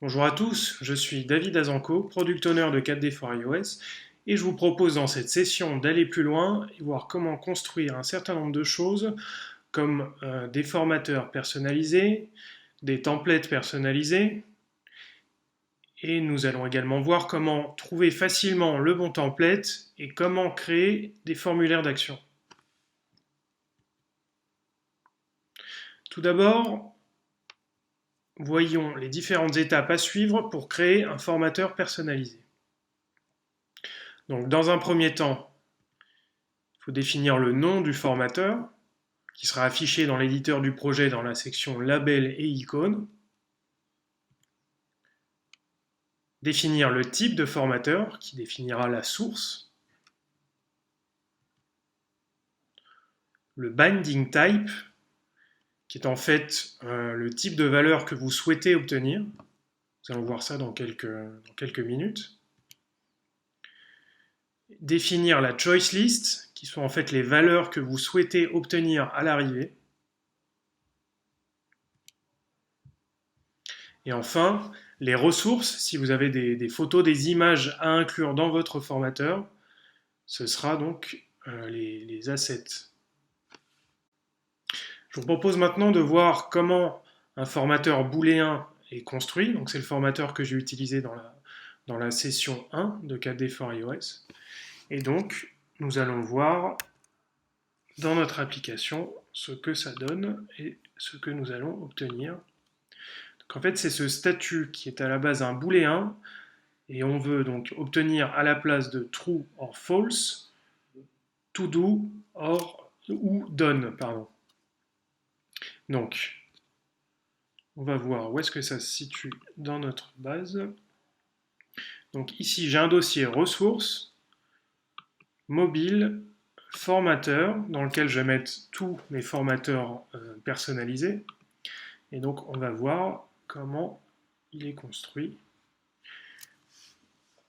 Bonjour à tous, je suis David Azanco, Product Owner de 4D for iOS, et je vous propose dans cette session d'aller plus loin et voir comment construire un certain nombre de choses comme des formateurs personnalisés, des templates personnalisés, et nous allons également voir comment trouver facilement le bon template et comment créer des formulaires d'action. Tout d'abord, voyons les différentes étapes à suivre pour créer un formateur personnalisé. Donc, dans un premier temps, il faut définir le nom du formateur, qui sera affiché dans l'éditeur du projet dans la section label et icônes. Définir le type de formateur, qui définira la source. Le binding type, qui est en fait le type de valeur que vous souhaitez obtenir. Nous allons voir ça dans quelques minutes. Définir la choice list, qui sont en fait les valeurs que vous souhaitez obtenir à l'arrivée. Et enfin, les ressources, si vous avez des photos, des images à inclure dans votre formateur, ce sera donc les assets. Je vous propose maintenant de voir comment un formateur booléen est construit. Donc c'est le formateur que j'ai utilisé dans la session 1 de 4D for iOS. Et donc, nous allons voir dans notre application ce que ça donne et ce que nous allons obtenir. Donc en fait, c'est ce statut qui est à la base un booléen, et on veut donc obtenir à la place de true or false, to do ou done, pardon. Donc, on va voir où est-ce que ça se situe dans notre base. Donc ici, j'ai un dossier ressources, mobile, formateur, dans lequel je vais mettre tous mes formateurs personnalisés. Et donc, on va voir comment il est construit.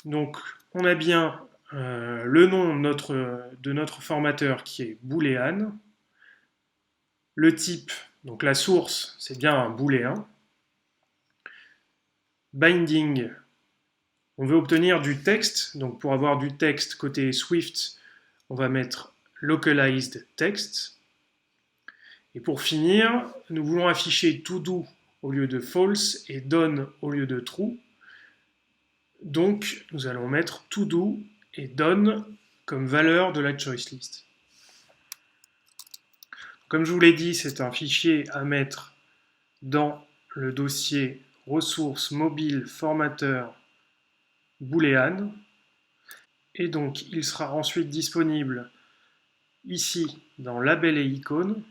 Donc, on a bien le nom de notre formateur qui est booléan. Le type, donc la source, c'est bien un booléen. Binding, on veut obtenir du texte. Donc, pour avoir du texte côté Swift, on va mettre localized text. Et pour finir, nous voulons afficher to do au lieu de false et done au lieu de true. Donc, nous allons mettre to do et done comme valeur de la choice list. Comme je vous l'ai dit, c'est un fichier à mettre dans le dossier ressources mobile formateur boolean. Et donc, il sera ensuite disponible ici dans label et icônes.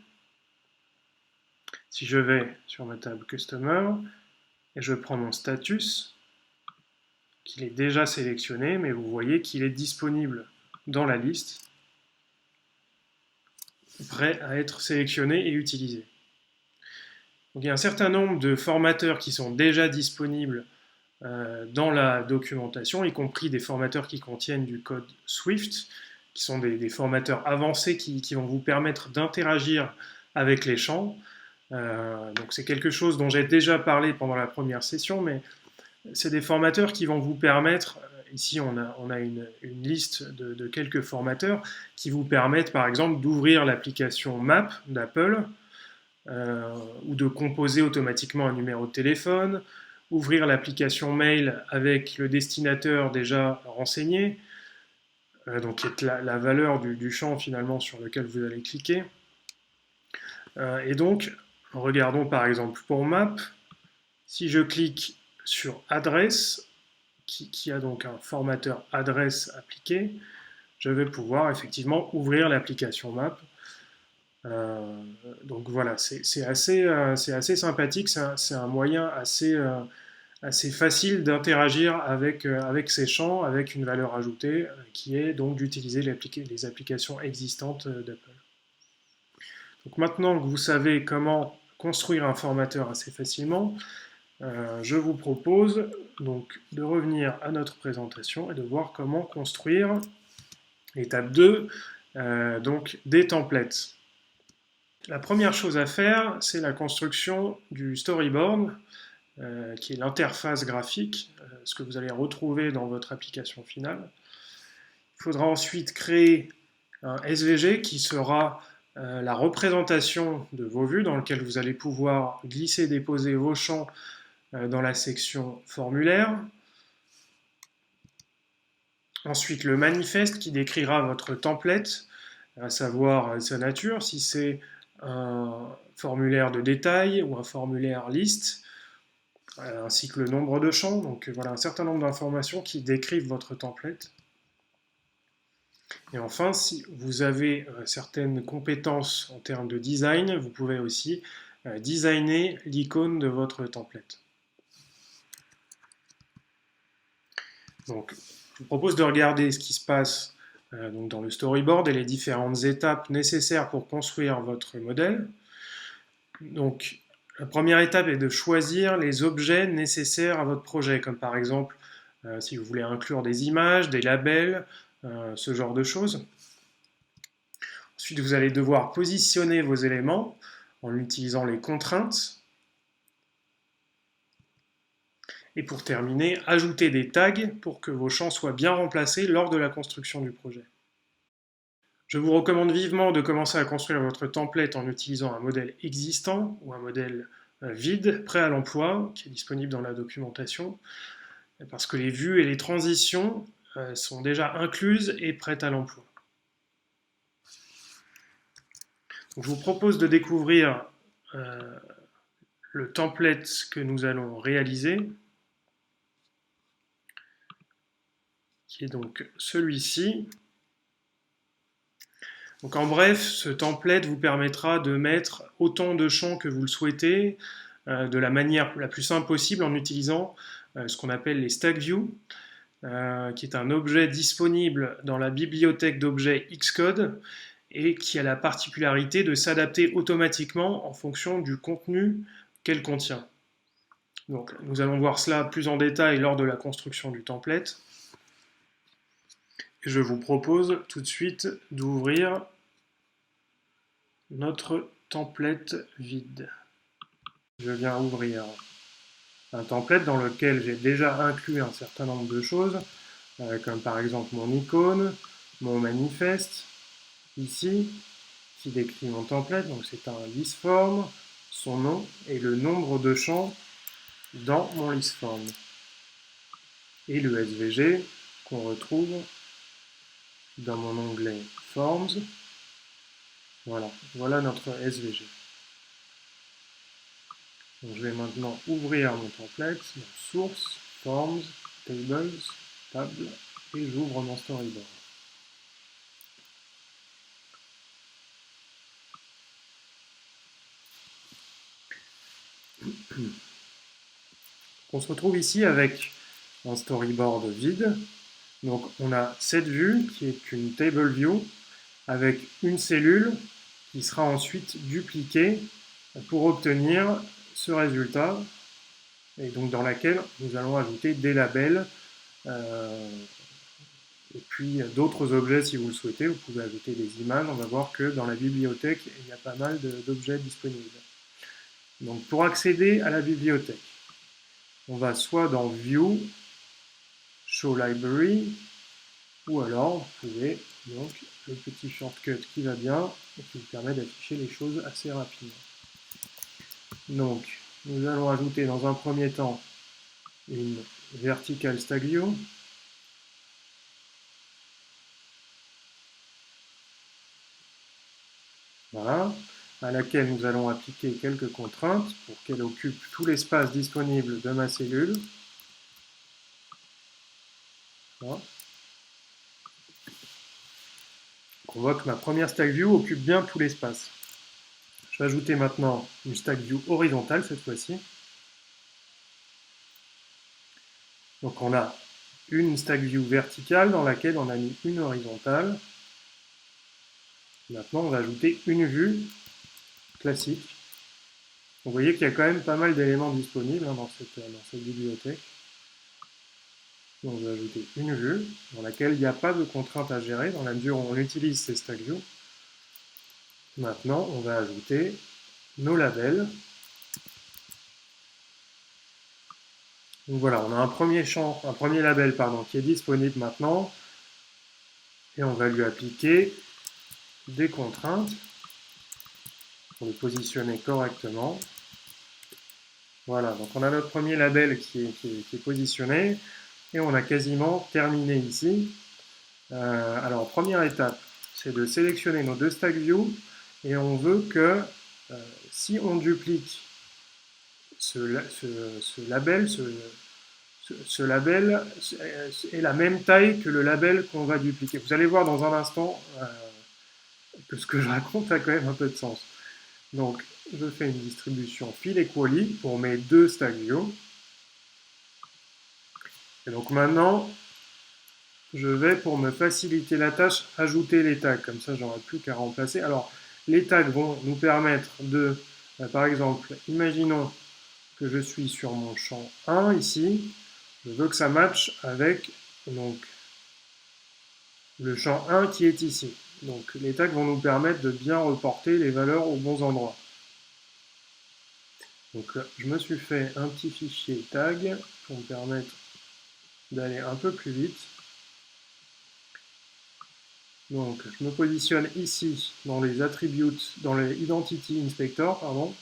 Si je vais sur ma table Customer et je prends mon status, qu'il est déjà sélectionné, mais vous voyez qu'il est disponible dans la liste, prêt à être sélectionné et utilisé. Donc, il y a un certain nombre de formateurs qui sont déjà disponibles dans la documentation, y compris des formateurs qui contiennent du code Swift, qui sont des formateurs avancés qui vont vous permettre d'interagir avec les champs. Donc c'est quelque chose dont j'ai déjà parlé pendant la première session, mais c'est des formateurs qui vont vous permettre, ici on a une liste de quelques formateurs qui vous permettent par exemple d'ouvrir l'application Map d'Apple, ou de composer automatiquement un numéro de téléphone, ouvrir l'application Mail avec le destinateur déjà renseigné, donc qui est la valeur du champ finalement sur lequel vous allez cliquer. Et donc, regardons par exemple pour Map, si je clique sur Adresse, qui a donc un formateur adresse appliqué, je vais pouvoir effectivement ouvrir l'application Map. Donc voilà, c'est assez sympathique, c'est un moyen assez facile d'interagir avec ces champs, avec une valeur ajoutée, qui est donc d'utiliser les applications existantes d'Apple. Donc maintenant que vous savez comment construire un formateur assez facilement, je vous propose donc de revenir à notre présentation et de voir comment construire l'étape 2, donc des templates. La première chose à faire, c'est la construction du storyboard. qui est l'interface graphique, ce que vous allez retrouver dans votre application finale. Il faudra ensuite créer un SVG qui sera la représentation de vos vues, dans lequel vous allez pouvoir glisser, déposer vos champs dans la section formulaire. Ensuite, le manifeste qui décrira votre template, à savoir sa nature, si c'est un formulaire de détail ou un formulaire liste, ainsi que le nombre de champs. Donc voilà un certain nombre d'informations qui décrivent votre template. Et enfin, si vous avez certaines compétences en termes de design, vous pouvez aussi designer l'icône de votre template. Donc, je vous propose de regarder ce qui se passe donc dans le storyboard et les différentes étapes nécessaires pour construire votre modèle. Donc, la première étape est de choisir les objets nécessaires à votre projet, comme par exemple si vous voulez inclure des images, des labels, ce genre de choses. Ensuite, vous allez devoir positionner vos éléments en utilisant les contraintes. Et pour terminer, ajouter des tags pour que vos champs soient bien remplacés lors de la construction du projet. Je vous recommande vivement de commencer à construire votre template en utilisant un modèle existant ou un modèle vide, prêt à l'emploi, qui est disponible dans la documentation, parce que les vues et les transitions sont déjà incluses et prêtes à l'emploi. Donc, je vous propose de découvrir le template que nous allons réaliser, qui est donc celui-ci. Donc en bref, ce template vous permettra de mettre autant de champs que vous le souhaitez, de la manière la plus simple possible en utilisant ce qu'on appelle les stack view, qui est un objet disponible dans la bibliothèque d'objets Xcode et qui a la particularité de s'adapter automatiquement en fonction du contenu qu'elle contient. Donc nous allons voir cela plus en détail lors de la construction du template. Et je vous propose tout de suite d'ouvrir notre template vide. Je viens ouvrir un template dans lequel j'ai déjà inclus un certain nombre de choses, comme par exemple mon icône, mon manifeste, ici, qui décrit mon template. Donc c'est un listform, son nom et le nombre de champs dans mon listform. Et le SVG qu'on retrouve dans mon onglet Forms. Voilà notre SVG. Donc, je vais maintenant ouvrir mon template, donc Source, Forms, Tables, Table, et j'ouvre mon storyboard. On se retrouve ici avec un storyboard vide. Donc on a cette vue qui est une table view avec une cellule qui sera ensuite dupliquée pour obtenir ce résultat, et donc dans laquelle nous allons ajouter des labels et puis d'autres objets si vous le souhaitez. Vous pouvez ajouter des images. On va voir que dans la bibliothèque il y a pas mal d'objets disponibles. Donc pour accéder à la bibliothèque, on va soit dans View, Show Library, ou alors vous pouvez donc le petit shortcut qui va bien et qui vous permet d'afficher les choses assez rapidement. Donc nous allons ajouter dans un premier temps une vertical stack view. Voilà, à laquelle nous allons appliquer quelques contraintes pour qu'elle occupe tout l'espace disponible de ma cellule. Voilà. On voit que ma première stack view occupe bien tout l'espace. Je vais ajouter maintenant une stack view horizontale cette fois-ci. Donc on a une stack view verticale dans laquelle on a mis une horizontale. Maintenant on va ajouter une vue classique. Vous voyez qu'il y a quand même pas mal d'éléments disponibles dans cette bibliothèque. Donc je vais ajouter une vue dans laquelle il n'y a pas de contrainte à gérer dans la mesure où on utilise ces stack view. Maintenant on va ajouter nos labels. Donc voilà, on a un premier champ, un premier label pardon, qui est disponible maintenant, et on va lui appliquer des contraintes pour le positionner correctement. Voilà, donc on a notre premier label qui est positionné, et on a quasiment terminé ici. Alors, première étape, c'est de sélectionner nos deux stack view, et on veut que si on duplique ce label, ce label est la même taille que le label qu'on va dupliquer. Vous allez voir dans un instant que ce que je raconte a quand même un peu de sens. Donc, je fais une distribution fill equally pour mes deux stack view. Et donc maintenant, je vais, pour me faciliter la tâche, ajouter les tags. Comme ça, j'aurai plus qu'à remplacer. Alors, les tags vont nous permettre de, par exemple, imaginons que je suis sur mon champ 1 ici. Je veux que ça matche avec donc, le champ 1 qui est ici. Donc, les tags vont nous permettre de bien reporter les valeurs aux bons endroits. Donc, je me suis fait un petit fichier tag pour me permettre d'aller un peu plus vite. Donc, je me positionne ici dans les attributes, dans les Identity Inspector, pardon,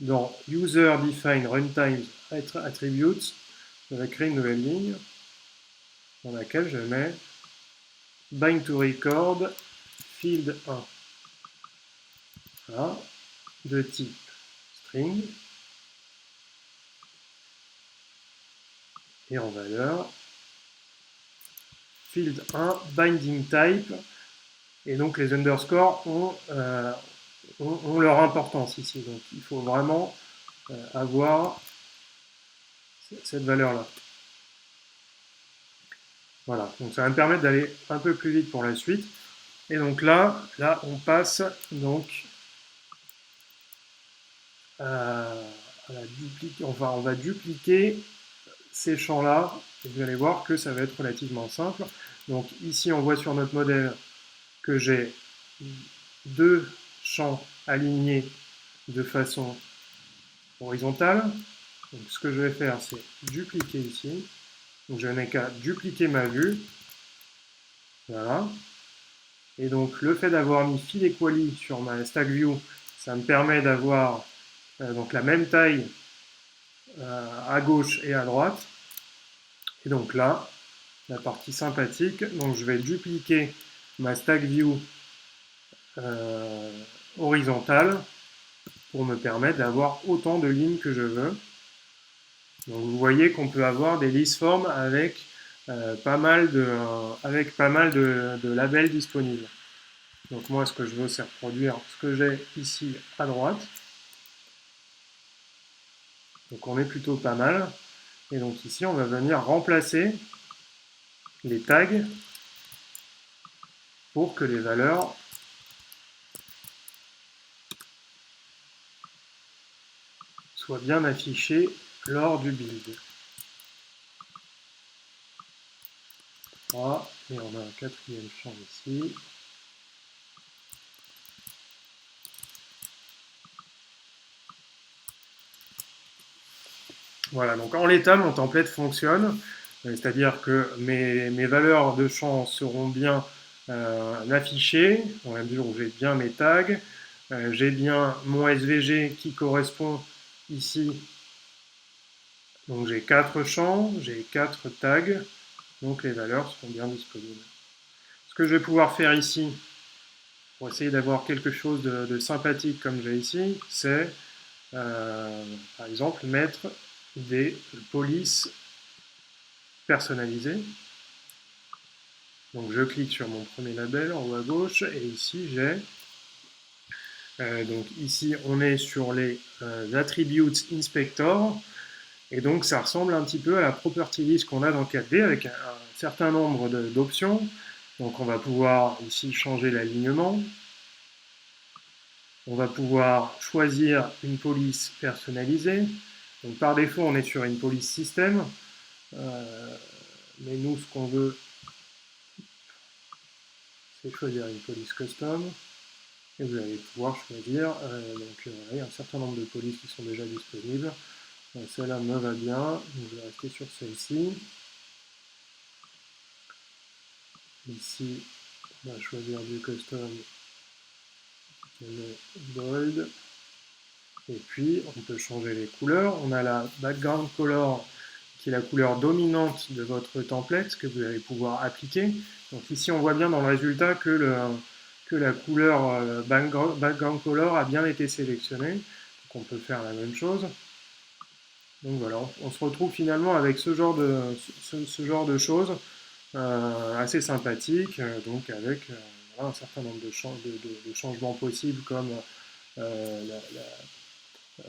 dans User Define Runtime Attributes. Je vais créer une nouvelle ligne dans laquelle je mets Bind to Record Field 1. Voilà, de type string et en valeur field 1 binding type, et donc les underscores ont leur importance ici, donc il faut vraiment avoir cette valeur là. Voilà, donc ça va me permettre d'aller un peu plus vite pour la suite. Et donc là on passe donc à on va dupliquer ces champs-là, et vous allez voir que ça va être relativement simple. Donc ici, on voit sur notre modèle que j'ai deux champs alignés de façon horizontale. Donc ce que je vais faire, c'est dupliquer ici. Donc je n'ai qu'à dupliquer ma vue. Voilà. Et donc le fait d'avoir mis fill equally sur ma stack view, ça me permet d'avoir donc la même taille à gauche et à droite. Et donc là, la partie sympathique, donc je vais dupliquer ma stack view horizontale pour me permettre d'avoir autant de lignes que je veux. Donc vous voyez qu'on peut avoir des listforms avec pas mal de labels disponibles. Donc moi, ce que je veux, c'est reproduire ce que j'ai ici à droite. Donc on est plutôt pas mal. Et donc ici, on va venir remplacer les tags pour que les valeurs soient bien affichées lors du build. Voilà, et on a un quatrième champ ici. Voilà, donc en l'état, mon template fonctionne, c'est-à-dire que mes valeurs de champ seront bien affichées, dans la mesure où j'ai bien mes tags, j'ai bien mon SVG qui correspond ici, donc j'ai 4 champs, j'ai 4 tags, donc les valeurs seront bien disponibles. Ce que je vais pouvoir faire ici, pour essayer d'avoir quelque chose de sympathique comme j'ai ici, c'est par exemple mettre des polices personnalisées. Donc je clique sur mon premier label en haut à gauche et ici j'ai donc ici on est sur les attributes inspector, et donc ça ressemble un petit peu à la property list qu'on a dans 4D avec un certain nombre d'options. Donc on va pouvoir ici changer l'alignement, on va pouvoir choisir une police personnalisée. Donc par défaut on est sur une police système, mais nous ce qu'on veut c'est choisir une police custom. Et vous allez pouvoir choisir un certain nombre de polices qui sont déjà disponibles. Celle-là me va bien, donc je vais rester sur celle-ci. Ici, on va choisir du custom, bold. Et puis, on peut changer les couleurs. On a la background color, qui est la couleur dominante de votre template, que vous allez pouvoir appliquer. Donc ici, on voit bien dans le résultat que la couleur background color a bien été sélectionnée. Donc on peut faire la même chose. Donc voilà, on se retrouve finalement avec ce genre de choses assez sympathiques, donc avec voilà, un certain nombre de changements possibles comme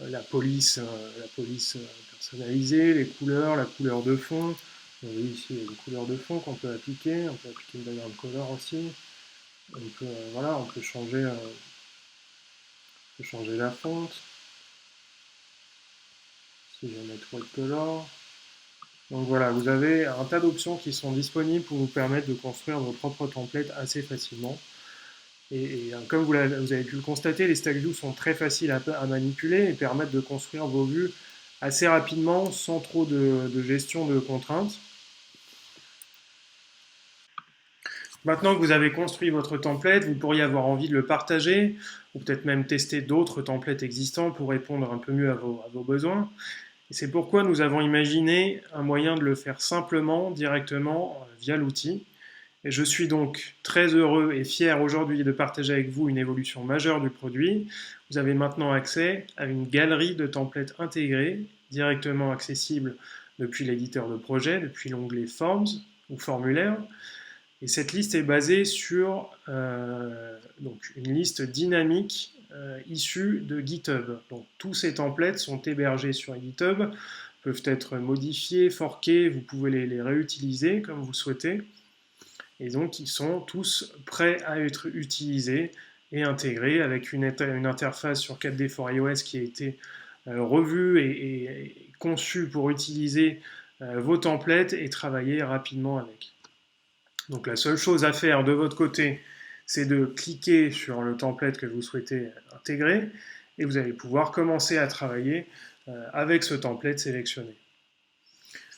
la police personnalisée, les couleurs, la couleur de fond. Vous voyez ici, il y a une couleur de fond qu'on peut appliquer. On peut appliquer une background color aussi. Voilà, on peut changer la fonte. Si je vais mettre white color. Donc voilà, vous avez un tas d'options qui sont disponibles pour vous permettre de construire vos propres templates assez facilement. Et comme vous avez pu le constater, les stack views sont très faciles à manipuler et permettent de construire vos vues assez rapidement sans trop de gestion de contraintes. Maintenant que vous avez construit votre template, vous pourriez avoir envie de le partager ou peut-être même tester d'autres templates existants pour répondre un peu mieux à vos besoins. Et c'est pourquoi nous avons imaginé un moyen de le faire simplement, directement, via l'outil. Et je suis donc très heureux et fier aujourd'hui de partager avec vous une évolution majeure du produit. Vous avez maintenant accès à une galerie de templates intégrés, directement accessibles depuis l'éditeur de projet, depuis l'onglet Forms ou Formulaire. Et cette liste est basée sur donc une liste dynamique issue de GitHub. Donc tous ces templates sont hébergés sur GitHub, peuvent être modifiés, forkés, vous pouvez les réutiliser comme vous souhaitez. Et donc ils sont tous prêts à être utilisés et intégrés avec une interface sur 4D for iOS qui a été revue et conçue pour utiliser vos templates et travailler rapidement avec. Donc la seule chose à faire de votre côté, c'est de cliquer sur le template que vous souhaitez intégrer et vous allez pouvoir commencer à travailler avec ce template sélectionné.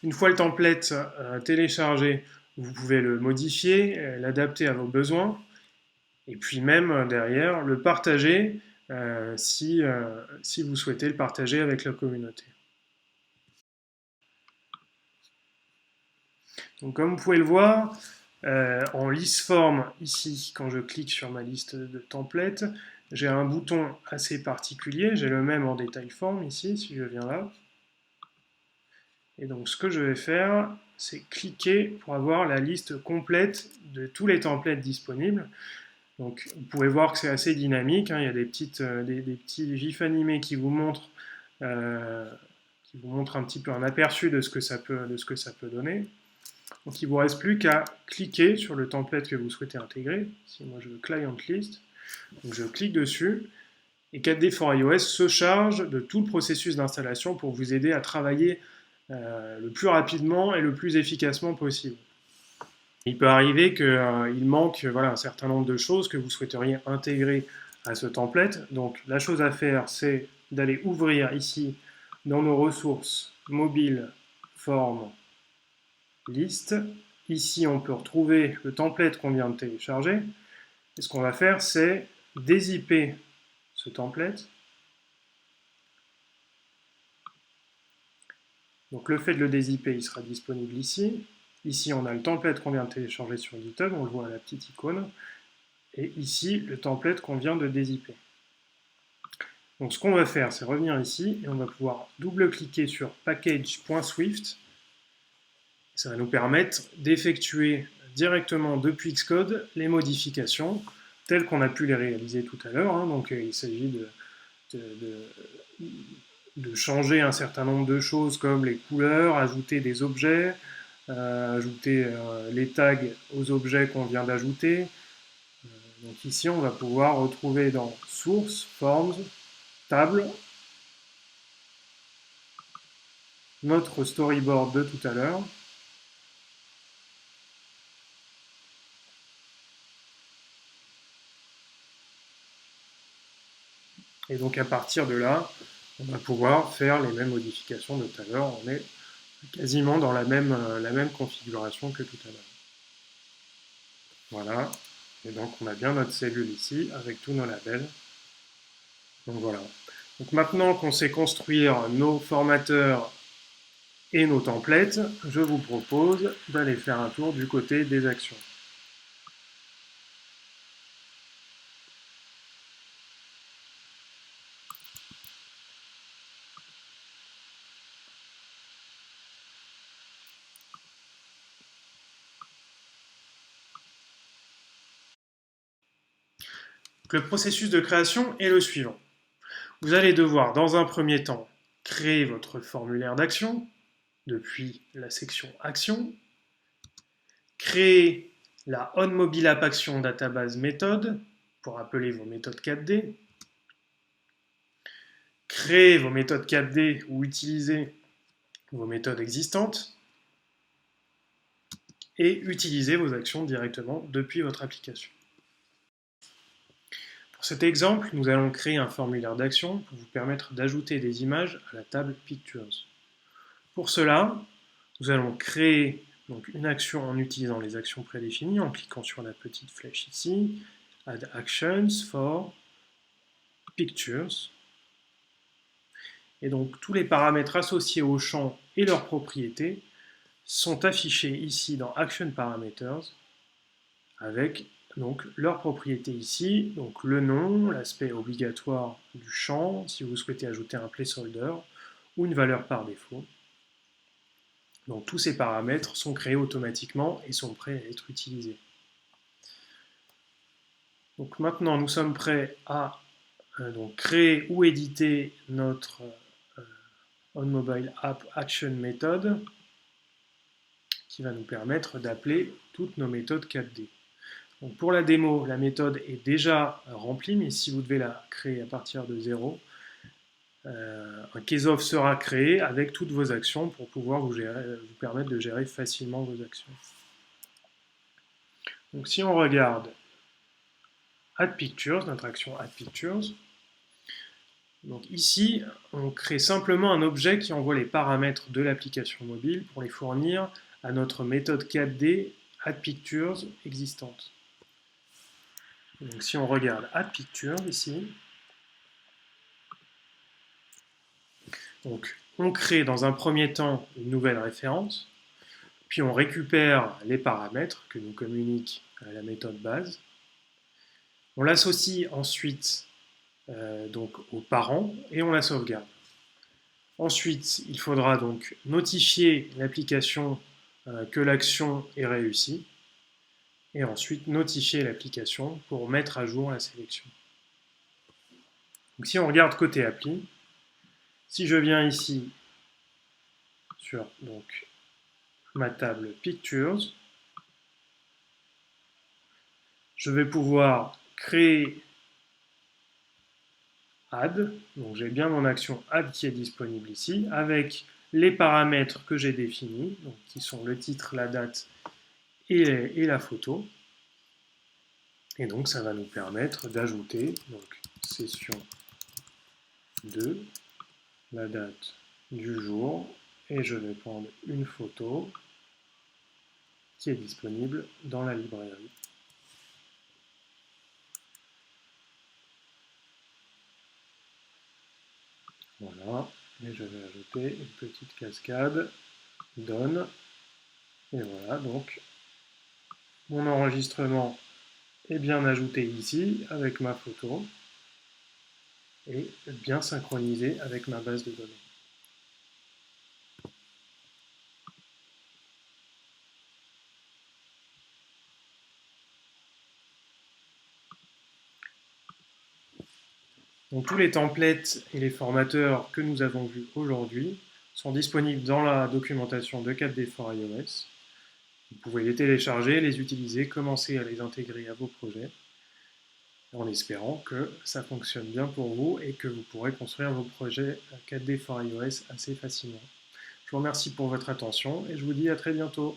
Une fois le template téléchargé, vous pouvez le modifier, l'adapter à vos besoins et puis même derrière le partager si vous souhaitez le partager avec la communauté. Donc comme vous pouvez le voir, en list form, ici, quand je clique sur ma liste de templates, j'ai un bouton assez particulier, j'ai le même en detail form ici, si je viens là. Et donc ce que je vais faire, c'est cliquer pour avoir la liste complète de tous les templates disponibles. Donc vous pouvez voir que c'est assez dynamique, hein, il y a des petits gifs animés qui vous montrent un petit peu un aperçu de ce que ça peut donner. Donc il ne vous reste plus qu'à cliquer sur le template que vous souhaitez intégrer. Si moi je veux Client List, donc je clique dessus et 4D for iOS se charge de tout le processus d'installation pour vous aider à travailler le plus rapidement et le plus efficacement possible. Il peut arriver qu'il manque un certain nombre de choses que vous souhaiteriez intégrer à ce template. Donc la chose à faire, c'est d'aller ouvrir ici dans nos ressources mobile, forme, liste. Ici, on peut retrouver le template qu'on vient de télécharger. Et ce qu'on va faire, c'est dézipper ce template. Donc le fait de le dézipper, il sera disponible ici. Ici, on a le template qu'on vient de télécharger sur GitHub, on le voit à la petite icône. Et ici, le template qu'on vient de dézipper. Donc ce qu'on va faire, c'est revenir ici et on va pouvoir double-cliquer sur package.swift. Ça va nous permettre d'effectuer directement depuis Xcode les modifications telles qu'on a pu les réaliser tout à l'heure. Hein. Donc il s'agit de changer un certain nombre de choses comme les couleurs, ajouter des objets, ajouter les tags aux objets qu'on vient d'ajouter. Donc ici, on va pouvoir retrouver dans Source, Forms, Table, notre storyboard de tout à l'heure. Et donc à partir de là, on va pouvoir faire les mêmes modifications de tout à l'heure. On est quasiment dans la même configuration que tout à l'heure. Voilà. Et donc on a bien notre cellule ici avec tous nos labels. Donc voilà. Donc maintenant qu'on sait construire nos formateurs et nos templates, je vous propose d'aller faire un tour du côté des actions. Donc, le processus de création est le suivant. Vous allez devoir, dans un premier temps, créer votre formulaire d'action depuis la section Action, créer la onMobileAppAction database méthode pour appeler vos méthodes 4D, créer vos méthodes 4D ou utiliser vos méthodes existantes et utiliser vos actions directement depuis votre application. Pour cet exemple, nous allons créer un formulaire d'action pour vous permettre d'ajouter des images à la table Pictures. Pour cela, nous allons créer donc une action en utilisant les actions prédéfinies, en cliquant sur la petite flèche ici, Add Actions for Pictures. Et donc tous les paramètres associés au champ et leurs propriétés sont affichés ici dans Action Parameters avec donc leurs propriétés ici, donc le nom, l'aspect obligatoire du champ, si vous souhaitez ajouter un placeholder ou une valeur par défaut. Donc tous ces paramètres sont créés automatiquement et sont prêts à être utilisés. Donc maintenant nous sommes prêts à donc, créer ou éditer notre onMobileAppAction méthode qui va nous permettre d'appeler toutes nos méthodes 4D. Donc pour la démo, la méthode est déjà remplie, mais si vous devez la créer à partir de 0, un case-of sera créé avec toutes vos actions pour pouvoir vous permettre de gérer facilement vos actions. Donc si on regarde Add Pictures, notre action Add Pictures, donc ici, on crée simplement un objet qui envoie les paramètres de l'application mobile pour les fournir à notre méthode 4D Add Pictures existante. Donc si on regarde Add Pictures ici, donc on crée dans un premier temps une nouvelle référence, puis on récupère les paramètres que nous communique la méthode base. On l'associe ensuite donc aux parents et on la sauvegarde. Ensuite, il faudra donc notifier l'application que l'action est réussie et ensuite notifier l'application pour mettre à jour la sélection. Donc, si on regarde côté appli, si je viens ici sur donc, ma table Pictures, je vais pouvoir créer Add, donc j'ai bien mon action Add qui est disponible ici, avec les paramètres que j'ai définis, donc qui sont le titre, la date et la photo. Et donc ça va nous permettre d'ajouter donc session 2, la date du jour, et je vais prendre une photo qui est disponible dans la librairie. Voilà, et je vais ajouter une petite cascade, done, et voilà, donc mon enregistrement est bien ajouté ici avec ma photo et bien synchronisé avec ma base de données. Donc, tous les templates et les formateurs que nous avons vus aujourd'hui sont disponibles dans la documentation de 4D for iOS. Vous pouvez les télécharger, les utiliser, commencer à les intégrer à vos projets, en espérant que ça fonctionne bien pour vous et que vous pourrez construire vos projets 4D for iOS assez facilement. Je vous remercie pour votre attention et je vous dis à très bientôt.